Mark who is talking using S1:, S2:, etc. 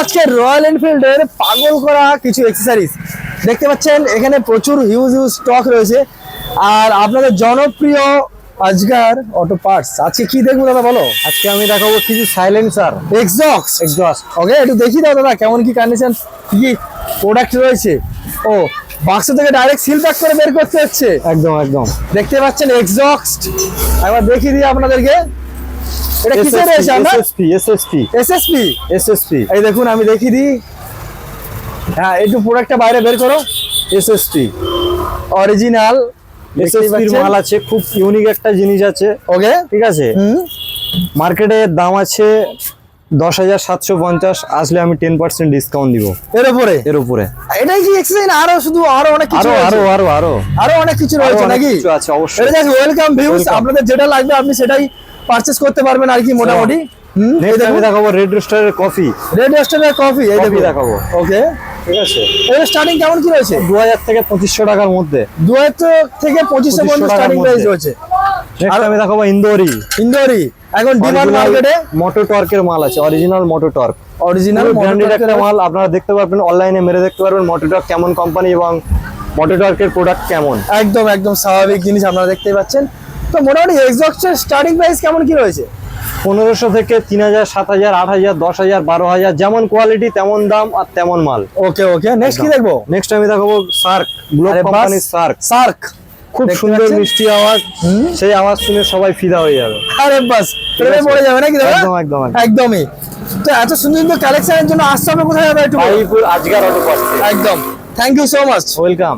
S1: আজকে রয়্যাল এনফিল্ডের পাগল করা কিছু অ্যাক্সেসরিজ দেখতে পাচ্ছেন। এখানে প্রচুর হিউজ স্টক রয়েছে। আর আপনাদের জনপ্রিয় আজকার অটো পার্টস আজকে কি দেখবো দাদা বলো?
S2: আজকে আমি দেখাবো কিছু সাইলেন্সার
S1: এক্সজস্ট ওকে, একটু দেখি দাও দাদা কেমন কি কন্ডিশন, কি প্রোডাক্ট রয়েছে। ও বাক্স থেকে ডাইরেক্ট সিল প্যাক করে বের করতে হচ্ছে।
S2: একদম একদম
S1: দেখতে পাচ্ছেন এক্সজস্ট। একবার দেখিয়ে দিই আপনাদেরকে এটা কিসের রয়েছে। আমরা এসএসপি এই দেখুন, আমি দেখিয়ে দিই। হ্যাঁ, একটু প্রোডাক্টটা বাইরে বের করো।
S2: এসএসপি
S1: অরিজিনাল
S2: এসএসপি মাল আছে, খুব ইউনিক একটা জিনিস আছে।
S1: ওকে,
S2: ঠিক আছে, মার্কেটে দাম আছে 10,750, আসলে আমি 10% ডিসকাউন্ট দিব
S1: এর উপরে। এটাই কি এক্সেসরিজ না আরো অনেক কিছু আরো অনেক কিছু রয়েছে নাকি?
S2: কিছু আছে অবশ্যই।
S1: এটা জাস্ট ওয়েলকাম ভিউজ, আপনাদের যেটা লাগবে আপনি সেটাই পারচেজ করতে পারবেন আর কি মোটামুটি।
S2: নেক্সট আমি দেখাবো রেড রোস্টারের কফি।
S1: এই দেখুন
S2: দেখাবো।
S1: ওকে,
S2: ঠিক আছে,
S1: এর স্টার্টিং কেমন কি রয়েছে?
S2: 2000 থেকে 2500 টাকার মধ্যে।
S1: 2000 থেকে 2500 পর্যন্ত স্টার্টিং প্রাইস রয়েছে।
S2: নেক্সট আমি দেখাবো ইন্দোরি।
S1: এখন ডিমান্ড মার্কেটে
S2: মোটো টর্কের মাল আছে, অরিজিনাল মোটো টর্ক,
S1: অরিজিনাল
S2: ব্র্যান্ডেড একটা মাল। আপনারা দেখতে পারবেন, অনলাইনে মেরে দেখতে পারবেন মোটো টর্ক কেমন কোম্পানি এবং মোটো টর্কের প্রোডাক্ট কেমন।
S1: একদম স্বাভাবিক জিনিস আপনারা দেখতেই পাচ্ছেন। তো মোটামুটি এক্সজস্টের স্টার্টিং প্রাইস কেমন কি রয়েছে?
S2: 1500 থেকে 3000, 7000, 8000, 10000, 12000, যেমন কোয়ালিটি তেমন দাম আর তেমন মাল।
S1: ওকে, নেক্সট কি দেখবো?
S2: নেক্সট আমি দেখাবো সার্ক, গ্লোব কোম্পানির সার্ক। খুব সুন্দর মিষ্টি আওয়াজ, সেই আওয়াজ শুনে সবাই ফিদা হয়ে যাবে।
S1: আরে বাস, প্রেমে পড়ে যাবে নাকি দাদা?
S2: একদমই।
S1: তো এত সুন্দর কালেকশনের জন্য আসতে হবে কোথায় যাবে একটু?
S2: আজকার অটো পার্টস।
S1: একদম, thank you so much,
S2: welcome.